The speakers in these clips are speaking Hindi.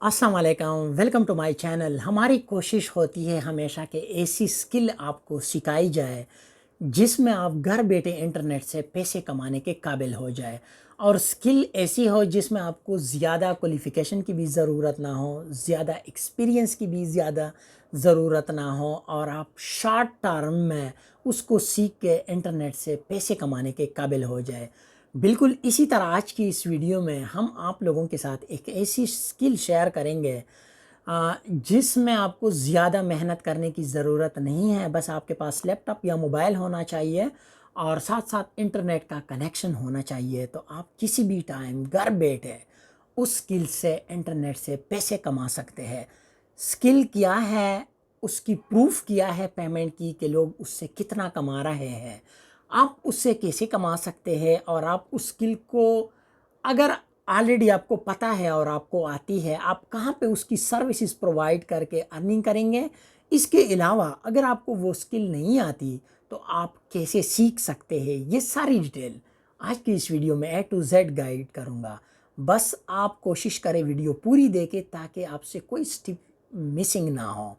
अस्सलाम वालेकुम, वेलकम टू माय चैनल। हमारी कोशिश होती है हमेशा कि ऐसी स्किल आपको सिखाई जाए जिसमें आप घर बैठे इंटरनेट से पैसे कमाने के काबिल हो जाए। और स्किल ऐसी हो जिसमें आपको ज़्यादा क्वालिफ़िकेशन की भी ज़रूरत ना हो, ज़्यादा एक्सपीरियंस की भी ज़्यादा ज़रूरत ना हो, और आप शॉर्ट टर्म में उसको सीख के इंटरनेट से पैसे कमाने के काबिल हो जाए। बिल्कुल इसी तरह आज की इस वीडियो में हम आप लोगों के साथ एक ऐसी स्किल शेयर करेंगे जिसमें आपको ज़्यादा मेहनत करने की ज़रूरत नहीं है। बस आपके पास लैपटॉप या मोबाइल होना चाहिए और साथ साथ इंटरनेट का कनेक्शन होना चाहिए, तो आप किसी भी टाइम घर बैठे उस स्किल से इंटरनेट से पैसे कमा सकते हैं। स्किल क्या है, उसकी प्रूफ किया है पेमेंट की कि लोग उससे कितना कमा रहे हैं, आप उससे कैसे कमा सकते हैं। और आप उस स्किल को अगर ऑलरेडी आपको पता है और आपको आती है, आप कहाँ पे उसकी सर्विसेज प्रोवाइड करके अर्निंग करेंगे। इसके अलावा अगर आपको वो स्किल नहीं आती तो आप कैसे सीख सकते हैं, ये सारी डिटेल आज की इस वीडियो में ए टू जेड गाइड करूँगा। बस आप कोशिश करें वीडियो पूरी देखें ताकि आपसे कोई स्टेप मिसिंग ना हो।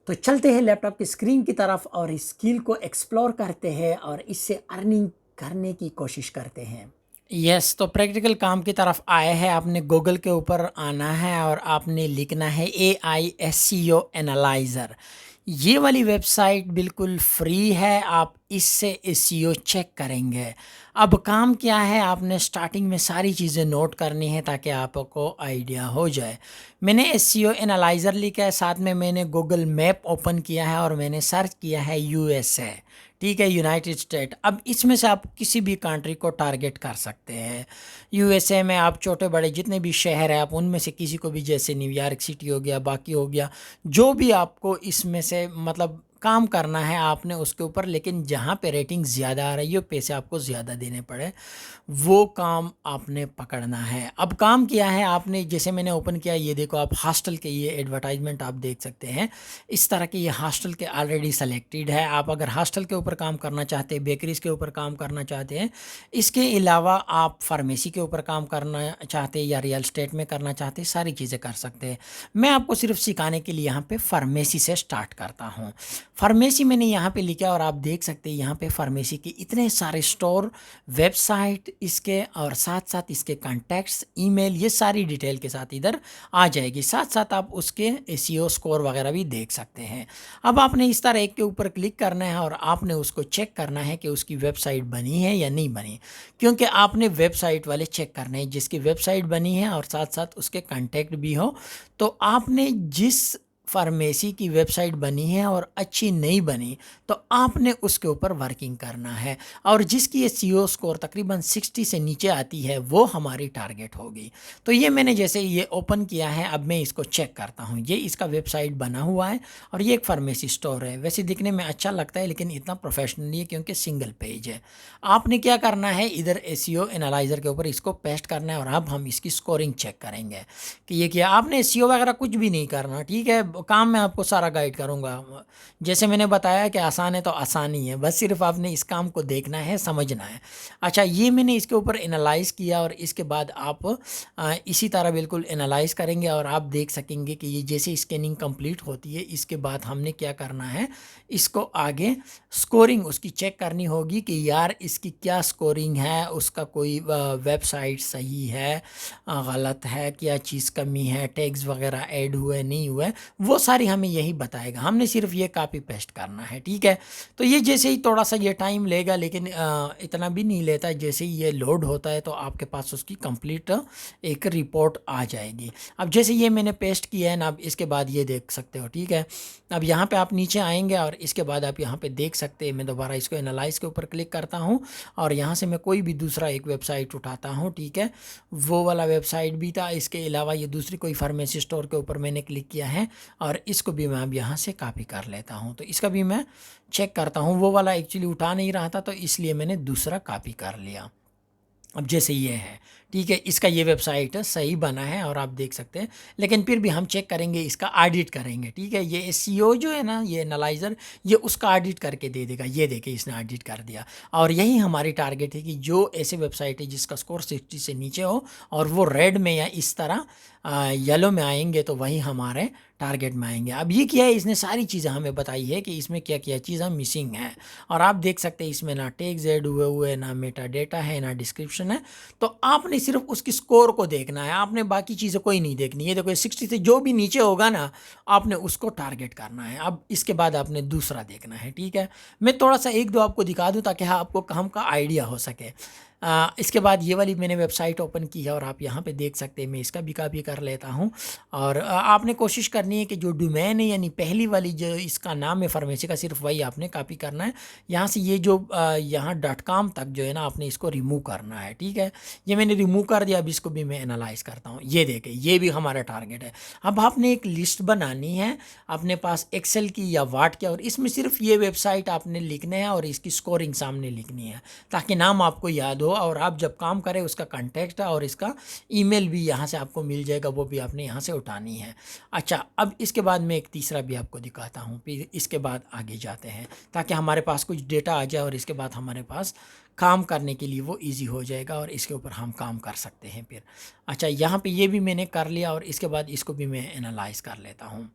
तो चलते हैं लैपटॉप की स्क्रीन की तरफ और इस स्किल को एक्सप्लोर करते हैं और इससे अर्निंग करने की कोशिश करते हैं। यस, तो प्रैक्टिकल काम की तरफ आए हैं। आपने गूगल के ऊपर आना है और आपने लिखना है AI SEO एनालाइज़र। ये वाली वेबसाइट बिल्कुल फ्री है, आप इससे एसईओ चेक करेंगे। अब काम क्या है, आपने स्टार्टिंग में सारी चीज़ें नोट करनी है ताकि आपको आइडिया हो जाए। मैंने एसईओ एनालाइज़र लिखा है, साथ में मैंने गूगल मैप ओपन किया है और मैंने सर्च किया है यूएसए, ठीक है, यूनाइटेड स्टेट। अब इसमें से आप किसी भी कंट्री को टारगेट कर सकते हैं। यूएसए में आप छोटे बड़े जितने भी शहर हैं आप उनमें से किसी को भी, जैसे न्यूयॉर्क सिटी हो गया, बाकी हो गया, जो भी आपको इसमें से मतलब काम करना है आपने उसके ऊपर। लेकिन जहाँ पे रेटिंग ज़्यादा आ रही हो, पैसे आपको ज़्यादा देने पड़े, वो काम आपने पकड़ना है। अब काम किया है आपने, जैसे मैंने ओपन किया, ये देखो आप हॉस्टल के ये एडवर्टाइजमेंट आप देख सकते हैं। इस तरह के ये हॉस्टल के ऑलरेडी सेलेक्टेड है। आप अगर हॉस्टल के ऊपर काम करना चाहते हैं, बेकरीज़ के ऊपर काम करना चाहते हैं, इसके अलावा आप फार्मेसी के ऊपर काम करना चाहते हैं या रियल स्टेट में करना चाहते हैं, सारी चीज़ें कर सकते हैं। मैं आपको सिर्फ सिखाने के लिए यहाँ पे फार्मेसी से स्टार्ट करता हूँ। फार्मेसी मैंने यहाँ पे लिखा और आप देख सकते हैं यहाँ पे फार्मेसी के इतने सारे स्टोर, वेबसाइट इसके, और साथ साथ इसके कॉन्टैक्ट्स, ईमेल, ये सारी डिटेल के साथ इधर आ जाएगी। साथ साथ आप उसके एसईओ स्कोर वगैरह भी देख सकते हैं। अब आपने इस तरह एक के ऊपर क्लिक करना है और आपने उसको चेक करना है कि उसकी वेबसाइट बनी है या नहीं बनी, क्योंकि आपने वेबसाइट वाले चेक करने हैं जिसकी वेबसाइट बनी है और साथ साथ उसके कॉन्टैक्ट भी हो। तो आपने जिस फार्मेसी की वेबसाइट बनी है और अच्छी नहीं बनी तो आपने उसके ऊपर वर्किंग करना है, और जिसकी ये सीओ स्कोर तकरीबन 60 से नीचे आती है वो हमारी टारगेट होगी। तो ये मैंने जैसे ये ओपन किया है, अब मैं इसको चेक करता हूँ। ये इसका वेबसाइट बना हुआ है और ये एक फार्मेसी स्टोर है। वैसे दिखने में अच्छा लगता है लेकिन इतना प्रोफेशनल नहीं है क्योंकि सिंगल पेज है। आपने क्या करना है, इधर एसईओ एनालाइज़र के ऊपर इसको पेस्ट करना है और अब हम इसकी स्कोरिंग चेक करेंगे कि ये क्या। आपने एसईओ वगैरह कुछ भी नहीं करना, ठीक है, काम मैं आपको सारा गाइड करूँगा। जैसे मैंने बताया कि आसान है तो आसान ही है, बस सिर्फ आपने इस काम को देखना है, समझना है। अच्छा, ये मैंने इसके ऊपर एनालाइज़ किया और इसके बाद आप इसी तरह बिल्कुल एनालाइज़ करेंगे और आप देख सकेंगे कि ये जैसे स्कैनिंग कंप्लीट होती है, इसके बाद हमने क्या करना है, इसको आगे स्कोरिंग उसकी चेक करनी होगी कि यार इसकी क्या स्कोरिंग है, उसका कोई वेबसाइट सही है, गलत है, क्या चीज़ कमी है, टैग्स वगैरह ऐड हुए नहीं हुए, वो सारी हमें यही बताएगा। हमने सिर्फ ये कॉपी पेस्ट करना है, ठीक है। तो ये जैसे ही थोड़ा सा ये टाइम लेगा, लेकिन इतना भी नहीं लेता। जैसे ही ये लोड होता है तो आपके पास उसकी कंप्लीट एक रिपोर्ट आ जाएगी। अब जैसे ये मैंने पेस्ट किया है ना, अब इसके बाद ये देख सकते हो, ठीक है। अब यहाँ पे आप नीचे आएंगे और इसके बाद आप यहाँ पे देख सकते हैं, मैं दोबारा इसको एनालाइज के ऊपर क्लिक करता हूँ और यहाँ से मैं कोई भी दूसरा एक वेबसाइट उठाता हूँ, ठीक है। वो वाला वेबसाइट भी था, इसके अलावा ये दूसरी कोई फार्मेसी स्टोर के ऊपर मैंने क्लिक किया है और इसको भी मैं अब यहाँ से कॉपी कर लेता हूँ। तो इसका भी मैं चेक करता हूँ, वो वाला एक्चुअली उठा नहीं रहा था तो इसलिए मैंने दूसरा कॉपी कर लिया। अब जैसे ये है, ठीक है, इसका ये वेबसाइट सही बना है और आप देख सकते हैं, लेकिन फिर भी हम चेक करेंगे, इसका ऑडिट करेंगे। ठीक है, ये एसईओ जो है ना, ये एनालाइज़र, ये उसका ऑडिट करके दे देगा। ये देखिए, इसने ऑडिट कर दिया। और यही हमारी टारगेट है कि जो ऐसे वेबसाइट है जिसका स्कोर 60 से नीचे हो और वो रेड में या इस तरह येलो में आएंगे, तो वही हमारे टारगेट में आएंगे। अब ये किया है, इसने सारी चीज़ें हमें बताई है कि इसमें क्या क्या चीज़ें मिसिंग हैं। और आप देख सकते हैं इसमें ना टेक्स्ट ऐड हुए हुए, ना मेटा डेटा है, ना डिस्क्रिप्शन है। तो आपने सिर्फ उसकी स्कोर को देखना है, आपने बाकी चीज़ें कोई नहीं देखनी है। देखो 60 से जो भी नीचे होगा ना, आपने उसको टारगेट करना है। अब इसके बाद आपने दूसरा देखना है। ठीक है, मैं थोड़ा सा एक दो आपको दिखा दूँ ताकि हाँ आपको काम का आइडिया हो सके। इसके बाद ये वाली मैंने वेबसाइट ओपन की है और आप यहाँ पे देख सकते हैं, मैं इसका भी कॉपी कर लेता हूँ। और आपने कोशिश करनी है कि जो डोमेन है, यानी पहली वाली जो इसका नाम है फार्मेसी का, सिर्फ वही आपने कॉपी करना है। यहाँ से ये जो यहाँ .com तक जो है ना, आपने इसको रिमूव करना है। ठीक है, ये मैंने रिमूव कर दिया। अब इसको भी मैं एनालाइज करता हूँ। ये देखें, ये भी हमारा टारगेट है। अब आपने एक लिस्ट बनानी है अपने पास एक्सेल की या वाट की, और इसमें सिर्फ ये वेबसाइट आपने लिखने हैं और इसकी स्कोरिंग सामने लिखनी है, ताकि नाम आपको याद हो और आप जब काम करें उसका कॉन्टेक्स्ट और इसका ईमेल भी यहाँ से आपको मिल जाएगा, वो भी आपने यहाँ से उठानी है। अच्छा, अब इसके बाद मैं एक तीसरा भी आपको दिखाता हूँ, फिर इसके बाद आगे जाते हैं ताकि हमारे पास कुछ डेटा आ जाए और इसके बाद हमारे पास काम करने के लिए वो इजी हो जाएगा और इसके ऊपर हम काम कर सकते हैं फिर। अच्छा, यहाँ पे ये भी मैंने कर लिया और इसके बाद इसको भी मैं एनालाइज कर लेता हूँ।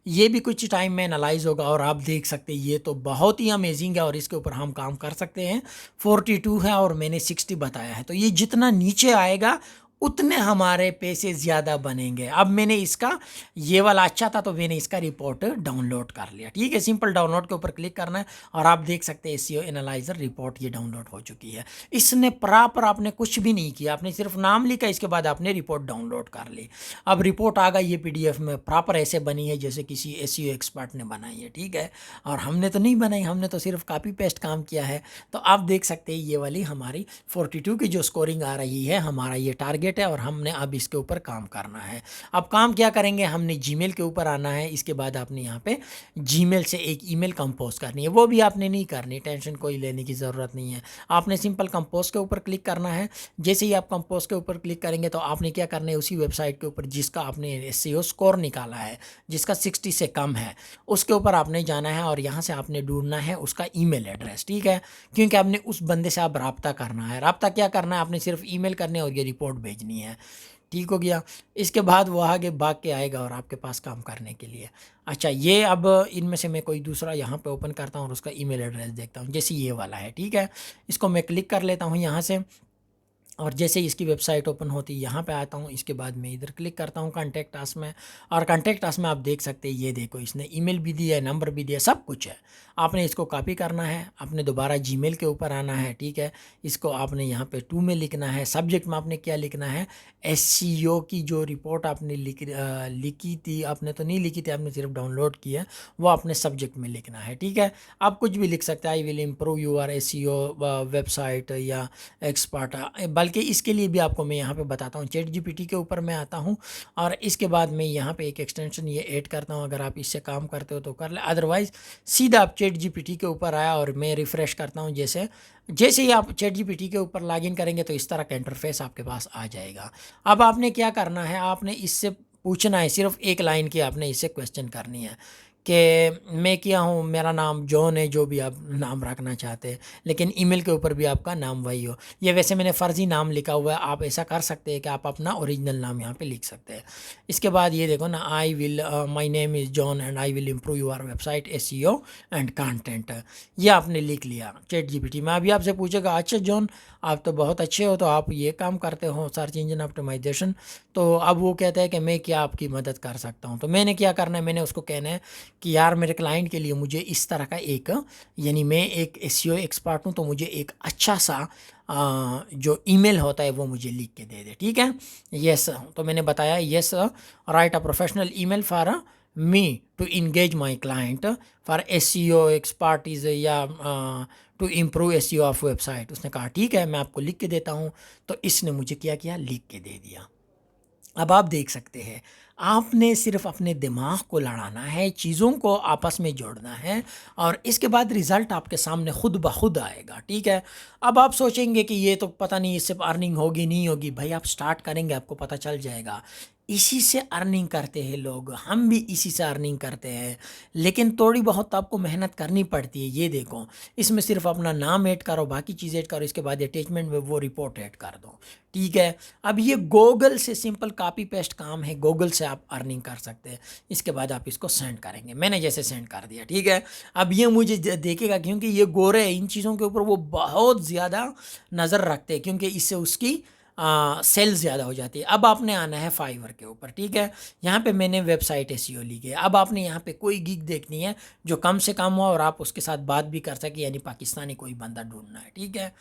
ये भी कुछ टाइम में एनालाइज होगा और आप देख सकते हैं ये तो बहुत ही अमेजिंग है और इसके ऊपर हम काम कर सकते हैं। 42 है और मैंने 60 बताया है, तो ये जितना नीचे आएगा उतने हमारे पैसे ज़्यादा बनेंगे। अब मैंने इसका ये वाला अच्छा था तो मैंने इसका रिपोर्ट डाउनलोड कर लिया। ठीक है, सिंपल डाउनलोड के ऊपर क्लिक करना है और आप देख सकते हैं एसईओ एनालाइजर रिपोर्ट ये डाउनलोड हो चुकी है। इसने प्रॉपर आपने कुछ भी नहीं किया, आपने सिर्फ नाम लिखा, इसके बाद आपने रिपोर्ट डाउनलोड कर ली। अब रिपोर्ट आ गई ये पीडीएफ में, प्रॉपर ऐसे बनी है जैसे किसी एसईओ एक्सपर्ट ने बनाई है। ठीक है, और हमने तो नहीं बनाई, हमने तो सिर्फ कॉपी पेस्ट काम किया है। तो आप देख सकते हैं ये वाली हमारी 42 की जो स्कोरिंग आ रही है, हमारा ये टारगेट है और हमने अब इसके ऊपर काम करना है। अब काम क्या करेंगे, हमने जीमेल के ऊपर आना है। इसके बाद आपने यहाँ पे जीमेल से एक ईमेल कंपोज करनी है, वो भी आपने नहीं करनी, टेंशन कोई लेने की ज़रूरत नहीं है। आपने सिंपल कंपोज के ऊपर क्लिक करना है। जैसे ही आप कंपोज के ऊपर क्लिक करेंगे तो आपने क्या करना है, उसी वेबसाइट के ऊपर जिसका आपने एसईओ स्कोर निकाला है, जिसका 60 से कम है, उसके ऊपर आपने जाना है और यहाँ से आपने ढूंढना है उसका ईमेल एड्रेस। ठीक है, क्योंकि आपने उस बंदे से आप रब्ता करना है। रब्ता क्या करना है, आपने सिर्फ ईमेल करने और ये रिपोर्ट भेजनी है। ठीक हो गया, इसके बाद वो आगे भाग के आएगा और आपके पास काम करने के लिए। अच्छा, ये अब इनमें से मैं कोई दूसरा यहाँ पे ओपन करता हूँ और उसका ईमेल एड्रेस देखता हूँ, जैसे ये वाला है। ठीक है, इसको मैं क्लिक कर लेता हूँ यहाँ से और जैसे ही इसकी वेबसाइट ओपन होती है यहाँ पे आता हूँ। इसके बाद मैं इधर क्लिक करता हूँ कॉन्टैक्ट अस में, और कॉन्टैक्ट अस में आप देख सकते हैं, ये देखो इसने ईमेल भी दिया है, नंबर भी दिया, सब कुछ है। आपने इसको कॉपी करना है, आपने दोबारा जीमेल के ऊपर आना है। ठीक है, इसको आपने यहाँ पे 2 में लिखना है। सब्जेक्ट में आपने क्या लिखना है, एसईओ की जो रिपोर्ट आपने लिखी थी, आपने तो नहीं लिखी थी, आपने सिर्फ डाउनलोड की है, वो आपने सब्जेक्ट में लिखना है। ठीक है, आप कुछ भी लिख सकते हैं, I will improve your SEO website या एक्सपर्ट। बल्कि इसके लिए भी आपको मैं यहाँ पे बताता हूँ, चैट जीपीटी के ऊपर मैं आता हूँ और इसके बाद मैं यहाँ पे एक एक्सटेंशन ये ऐड करता हूँ। अगर आप इससे काम करते हो तो कर ले, अदरवाइज़ सीधा आप चैट जीपीटी के ऊपर आया और मैं रिफ़्रेश करता हूँ। जैसे जैसे ही आप चैट जीपीटी के ऊपर लॉगिन करेंगे तो इस तरह का इंटरफेस आपके पास आ जाएगा। अब आपने क्या करना है, आपने इससे पूछना है, सिर्फ एक लाइन की आपने इससे क्वेश्चन करनी है कि मैं क्या हूँ, मेरा नाम जॉन है, जो भी आप नाम रखना चाहते हैं, लेकिन ईमेल के ऊपर भी आपका नाम वही हो। ये वैसे मैंने फ़र्ज़ी नाम लिखा हुआ है, आप ऐसा कर सकते हैं कि आप अपना ओरिजिनल नाम यहाँ पे लिख सकते हैं। इसके बाद ये देखो ना, I will my name is John and I will improve your website SEO and content, ये आपने लिख लिया चैट जीपीटी में। अभी आपसे पूछेगा, अच्छा जॉन आप तो बहुत अच्छे हो, तो आप ये काम करते हो सर्च इंजन ऑप्टिमाइजेशन, तो अब वो कहता है कि मैं क्या आपकी मदद कर सकता हूँ। तो मैंने क्या करना है, मैंने उसको कहना है कि यार मेरे क्लाइंट के लिए मुझे इस तरह का एक, यानी मैं एक एसईओ एक्सपर्ट हूँ, तो मुझे एक अच्छा सा जो ईमेल होता है वो मुझे लिख के दे दे। ठीक है, यस, तो मैंने बताया yes, write a professional email for me to engage my client for SEO expertise या to improve SEO of website. उसने कहा ठीक है, मैं आपको लिख के देता हूँ। तो इसने मुझे क्या किया, लिख के दे दिया। अब आप देख सकते हैं, आपने सिर्फ अपने दिमाग को लड़ाना है, चीज़ों को आपस में जोड़ना है और इसके बाद रिज़ल्ट आपके सामने खुद ब खुद आएगा, ठीक है। अब आप सोचेंगे कि ये तो पता नहीं इससे अर्निंग होगी नहीं होगी, भाई आप स्टार्ट करेंगे आपको पता चल जाएगा। इसी से अर्निंग करते हैं लोग, हम भी इसी से अर्निंग करते हैं, लेकिन थोड़ी बहुत तो आपको मेहनत करनी पड़ती है। ये देखो, इसमें सिर्फ अपना नाम ऐड करो, बाकी चीज़ ऐड करो, इसके बाद अटैचमेंट में वो रिपोर्ट ऐड कर दो, ठीक है। अब ये गूगल से सिंपल कॉपी पेस्ट काम है, गूगल से आप अर्निंग कर सकते हैं। इसके बाद आप इसको सेंड करेंगे, मैंने जैसे सेंड कर दिया, ठीक है। अब ये मुझे देखेगा, क्योंकि ये गोरे इन चीज़ों के ऊपर वो बहुत ज़्यादा नज़र रखते हैं, क्योंकि इससे उसकी सेल ज़्यादा हो जाती है। अब आपने आना है फाइवर के ऊपर, ठीक है। यहाँ पे मैंने वेबसाइट एसईओ ली है। अब आपने यहाँ पे कोई गिग देखनी है जो कम से कम हो और आप उसके साथ बात भी कर सके, यानी पाकिस्तानी कोई बंदा ढूंढना है, ठीक है।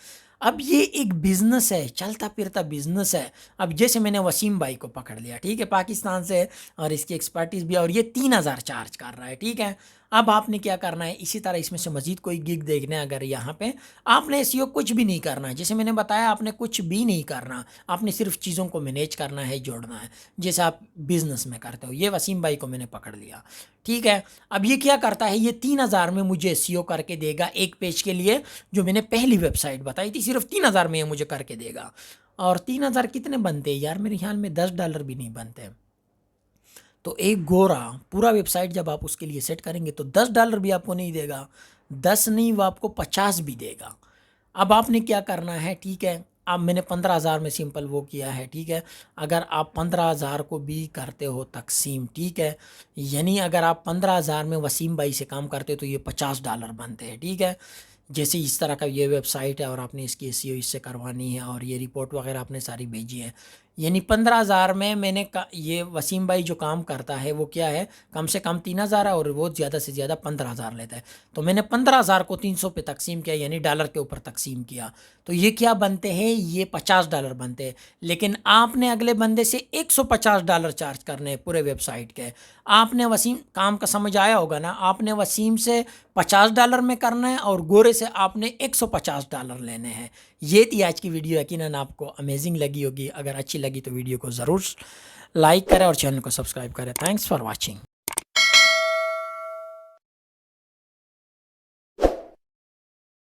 अब ये एक बिज़नेस है, चलता फिरता बिज़नेस है। अब जैसे मैंने वसीम भाई को पकड़ लिया, ठीक है, पाकिस्तान से, और इसकी एक्सपर्टीज़ भी, और ये 3,000 चार्ज कर रहा है, ठीक है। अब आपने क्या करना है, इसी तरह इसमें से मज़ीद कोई गिग देखना है, अगर यहाँ पे आपने एसईओ कुछ भी नहीं करना है, जैसे मैंने बताया आपने कुछ भी नहीं करना, आपने सिर्फ चीज़ों को मैनेज करना है, जोड़ना है, जैसे आप बिज़नेस में करते हो। ये वसीम भाई को मैंने पकड़ लिया, ठीक है। अब ये क्या करता है, ये 3,000 में मुझे एसईओ करके देगा एक पेज के लिए, जो मैंने पहली वेबसाइट बताई थी, सिर्फ 3,000 में ये मुझे करके देगा। और 3,000 कितने बनते हैं यार, मेरे ख्याल में $10 भी नहीं बनते। तो एक गोरा पूरा वेबसाइट जब आप उसके लिए सेट करेंगे तो $10 भी आपको नहीं देगा, 10 नहीं वो आपको 50 भी देगा। अब आपने क्या करना है, ठीक है। अब मैंने 15,000 में सिंपल वो किया है, ठीक है। अगर आप 15,000 को भी करते हो तकसीम, ठीक है, यानी अगर आप 15,000 में वसीम भाई से काम करते हो तो ये $50 बनते हैं, ठीक है। जैसे इस तरह का ये वेबसाइट है और आपने इसकी एसईओ इससे करवानी है और ये रिपोर्ट वगैरह आपने सारी भेजी है, यानी 15,000 में मैंने ये वसीम भाई जो काम करता है वो क्या है, कम से कम 3,000 है और वो ज़्यादा से ज़्यादा 15,000 लेता है। तो मैंने 15,000 को 300 पे तकसीम किया, यानी डॉलर के ऊपर तकसीम किया, तो ये क्या बनते हैं, ये $50 बनते हैं। लेकिन आपने अगले बंदे से $150 चार्ज करने हैं पूरे वेबसाइट के। आपने वसीम काम का समझ आया होगा ना, आपने वसीम से $50 में करना है और गोरे से आपने $150 लेने हैं। ये थी आज की वीडियो, यकीनन आपको अमेजिंग लगी होगी। अगर अच्छी लगी तो वीडियो को ज़रूर लाइक करें और चैनल को सब्सक्राइब करें। Thanks for watching.